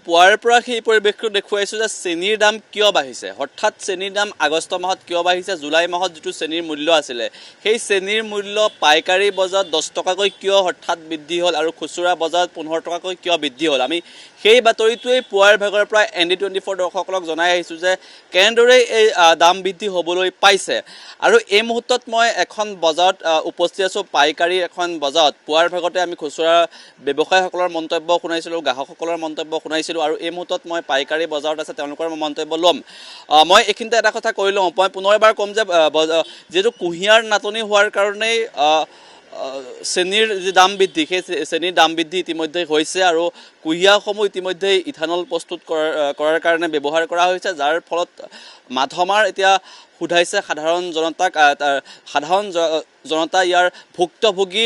পুৱাৰ পৰা সেই পৰিৱেশটো দেখুৱাইছোঁ যে চেনিৰ দাম কিয় বাঢ়িছে, হঠাৎ চেনিৰ দাম আগষ্ট মাহত কিয় বাঢ়িছে, জুলাই মাহত যিটো চেনিৰ মূল্য আছিলে সেই চেনিৰ মূল্য পাইকাৰী বজাৰত 10 টকাকৈ কিয় হঠাৎ বৃদ্ধি হ'ল আৰু খুচুৰা বজাৰত 15 টকাকৈ কিয় বৃদ্ধি হ'ল। আমি সেই বাতৰিটোৱেই পুৱাৰ ভাগৰ পৰা ND24 দৰ্শকসকলক জনাই আহিছোঁ যে কেনেদৰে এই দাম বৃদ্ধি হ'বলৈ পাইছে। আৰু এই মুহূৰ্তত মই এখন বজাৰত উপস্থিত আছোঁ, পাইকাৰী এখন বজাৰত। পুৱাৰ ভাগতে আমি খুচুৰা ব্যৱসায়ীসকলৰ মন্তব্য শুনাইছিলোঁ, গ্ৰাহকসকলৰ মন্তব্য শুনাইছিলোঁ, আৰু এই মুহূৰ্তত মই পাইকাৰী বজাৰত আছে তেওঁলোকৰ মন্তব্য ল'ম। মই এইখিনিতে এটা কথা কৈ লওঁ, মই পুনৰ এবাৰ ক'ম যে যিহেতু কুঁহিয়াৰ নাটনি হোৱাৰ কাৰণেই চেনিৰ যি দাম বৃদ্ধি, সেই চেনিৰ দাম বৃদ্ধি ইতিমধ্যে হৈছে আৰু কুঁহিয়াৰসমূহ ইতিমধ্যে ইথানল প্ৰস্তুত কৰাৰ কাৰণে ব্যৱহাৰ কৰা হৈছে, যাৰ ফলত মাধমাৰ এতিয়া সোধাইছে সাধাৰণ জনতাক। সাধাৰণ জনতা ইয়াৰ ভুক্তভোগী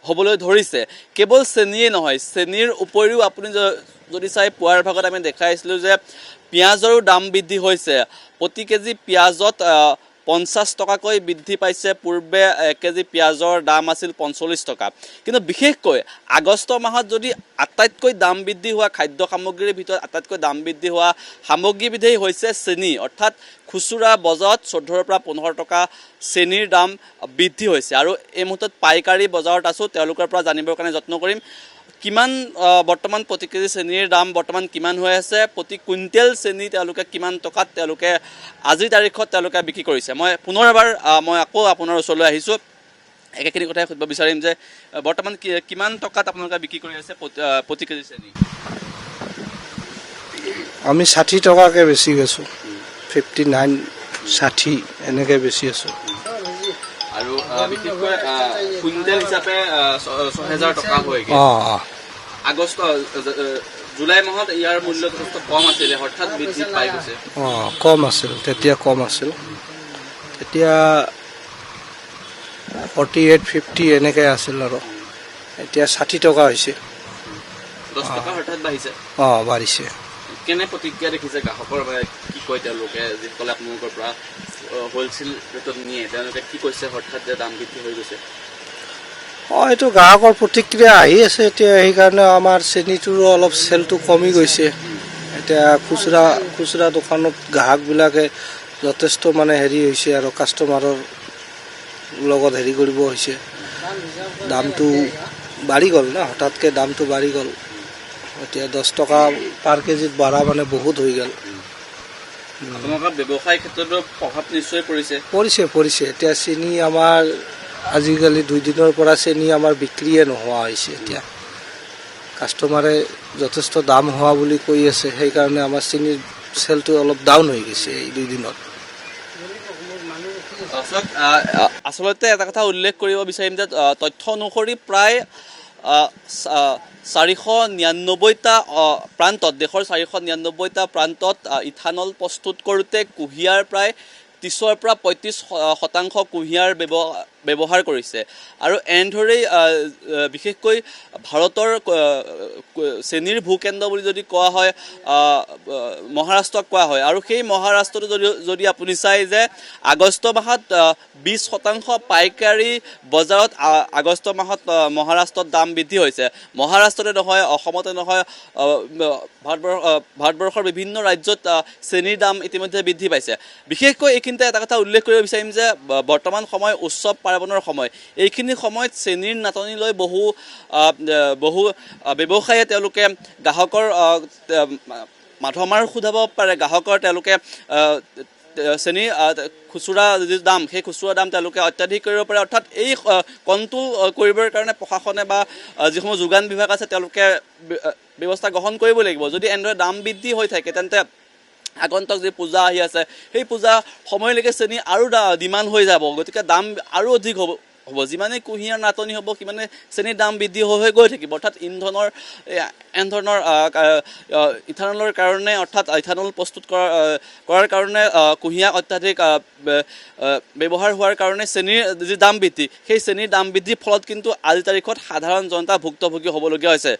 হ'বলৈ ধৰিছে। কেৱল চেনিয়ে নহয়, চেনিৰ উপৰিও আপুনি যদি চাই পুৱাৰ ভাগত আমি দেখাইছিলোঁ যে পিঁয়াজৰো দাম বৃদ্ধি হৈছে। প্ৰতি কেজি পিঁয়াজত 50 টকাকৈ বৃদ্ধি পাইছে। পূৰ্বে 1 কেজি পিঁয়াজৰ দাম আছিল 45 টকা। কিন্তু বিশেষকৈ আগষ্ট মাহত যদি আটাইতকৈ দাম বৃদ্ধি হোৱা খাদ্য সামগ্ৰীৰ ভিতৰত আটাইতকৈ দাম বৃদ্ধি হোৱা সামগ্ৰীবিধেই হৈছে চেনি, অৰ্থাৎ খুচুৰা বজাৰত 14 পৰা 15 টকা চেনিৰ দাম বৃদ্ধি হৈছে। আৰু এই মুহূৰ্তত পাইকাৰী বজাৰত আছোঁ, তেওঁলোকৰ পৰা জানিবৰ কাৰণে যত্ন কৰিম কিমান বৰ্তমান প্ৰতি কেজি চেনিৰ দাম বৰ্তমান কিমান হৈ আছে, প্ৰতি কুইণ্টেল চেনি তেওঁলোকে কিমান টকাত তেওঁলোকে আজিৰ তাৰিখত তেওঁলোকে বিক্ৰী কৰিছে। মই পুনৰ এবাৰ আকৌ আপোনাৰ ওচৰলৈ আহিছোঁ, একেখিনি কথাই সুধিব বিচাৰিম যে বৰ্তমান কিমান টকাত আপোনালোকে বিক্ৰী কৰি আছে প্ৰতি কেজি চেনি? আমি 60 টকাকৈ বেছি গৈছোঁ, 59, 60 এনেকৈ বেছি আছোঁ। আৰু বিশেষকৈ কুইণ্টেল হিচাপে 6000 টকা হয়গৈ। আগষ্ট জুলাই মাহত ইয়াৰ মূল্য যথেষ্ট কম আছিলে, হঠাৎ বৃদ্ধি পাই গৈছে। কম আছিল, তেতিয়া কম আছিল। তেতিয়া 48, 50 এনেকৈ আছিল আৰু এতিয়া 60 টকা হৈছে। 10 টকা হঠাৎ বাঢ়িছে। বাঢ়িছে। কেনে প্ৰতিক্ৰিয়া দেখিছে গ্ৰাহকৰ? কি কয় তেওঁলোকে, যিসকলে আপোনালোকৰ পৰা হোলচেল ৰেটত নিয়ে, তেওঁলোকে কি কৈছে হঠাৎ যে দাম বৃদ্ধি হৈ গৈছে? এইটো গ্ৰাহকৰ প্ৰতিক্ৰিয়া আহি আছে এতিয়া, সেইকাৰণে আমাৰ চেনিটোৰো অলপ চেলটো কমি গৈছে। এতিয়া খুচুৰা দোকানত গ্ৰাহকবিলাকে যথেষ্ট হেৰি হৈছে আৰু কাষ্টমাৰৰ লগত হেৰি কৰিব হৈছে। দামটো বাঢ়ি গ'ল না, হঠাৎকৈ দামটো বাঢ়ি গ'ল। এতিয়া 10 টকা পাৰ কেজিত বাঢ়া বহুত হৈ গ'ল। আপোনালোকৰ ব্যৱসায় ক্ষেত্ৰতো প্ৰভাৱ নিশ্চয় পৰিছে? পৰিছে। এতিয়া চেনি আমাৰ আজিকালি 2 দিনৰ পৰা চেনি আমাৰ বিক্ৰীয়ে নোহোৱা হৈছে। এতিয়া কাষ্টমাৰে যথেষ্ট দাম হোৱা বুলি কৈ আছে, সেইকাৰণে আমাৰ চেনিৰ চেলটো অলপ ডাউন হৈ গৈছে এই 2 দিনত। আচলতে এটা কথা উল্লেখ কৰিব বিচাৰিম যে তথ্য অনুসৰি প্ৰায় 499টা প্ৰান্তত, দেশৰ 499টা প্ৰান্তত ইথানল প্ৰস্তুত কৰোঁতে কুঁহিয়াৰ প্ৰায় 30 পৰা 35% কুঁহিয়াৰ ব্যৱহাৰ কৰিছে। আৰু এনেদৰেই বিশেষকৈ ভাৰতৰ চেনিৰ ভূকেন্দ্ৰ বুলি যদি কোৱা হয় মহাৰাষ্ট্ৰক কোৱা হয়। আৰু সেই মহাৰাষ্ট্ৰটো যদি আপুনি চাই যে আগষ্ট মাহত 20% পাইকাৰী বজাৰত আগষ্ট মাহত মহাৰাষ্ট্ৰত দাম বৃদ্ধি হৈছে। মহাৰাষ্ট্ৰতে নহয়, অসমতে নহয়, ভাৰতবৰ্ষৰ বিভিন্ন ৰাজ্যত চেনিৰ দাম ইতিমধ্যে বৃদ্ধি পাইছে। বিশেষকৈ এইখিনিতে এটা কথা উল্লেখ কৰিব বিচাৰিম যে বৰ্তমান সময় উৎসৱ পাৰ্বণৰ সময়। এইখিনি সময়ত চেনিৰ নাটনি লৈ বহু ব্যৱসায়ীয়ে তেওঁলোকে গ্ৰাহকৰ মাধমাৰ সোধাব পাৰে, গ্ৰাহকৰ তেওঁলোকে চেনি খুচুৰা যি দাম, সেই খুচুৰা দাম তেওঁলোকে অত্যাধিক কৰিব পাৰে। অৰ্থাৎ এই কণ্ট্ৰল কৰিবৰ কাৰণে প্ৰশাসনে বা যিসমূহ যোগান বিভাগ আছে তেওঁলোকে ব্যৱস্থা গ্ৰহণ কৰিব লাগিব। যদি এনেদৰে দাম বৃদ্ধি হৈ থাকে তেন্তে আগন্তুক যি পূজা আহি আছে সেই পূজা সময়লৈকে চেনি আৰু ডিমাণ্ড হৈ যাব, গতিকে দাম আৰু অধিক হ'ব। যিমানেই কুঁহিয়াৰ নাটনি হ'ব সিমানে চেনিৰ দাম বৃদ্ধি হৈ গৈ থাকিব। অৰ্থাৎ এনেধৰণৰ ইথানলৰ কাৰণে, অৰ্থাৎ ইথানল প্ৰস্তুত কৰাৰ কাৰণে কুঁহিয়াৰ অত্যাধিক ব্যৱহাৰ হোৱাৰ কাৰণে চেনিৰ যি দাম বৃদ্ধি, সেই চেনিৰ দাম বৃদ্ধিৰ ফলত কিন্তু আজিৰ তাৰিখত সাধাৰণ জনতা ভুক্তভোগী হ'বলগীয়া হৈছে।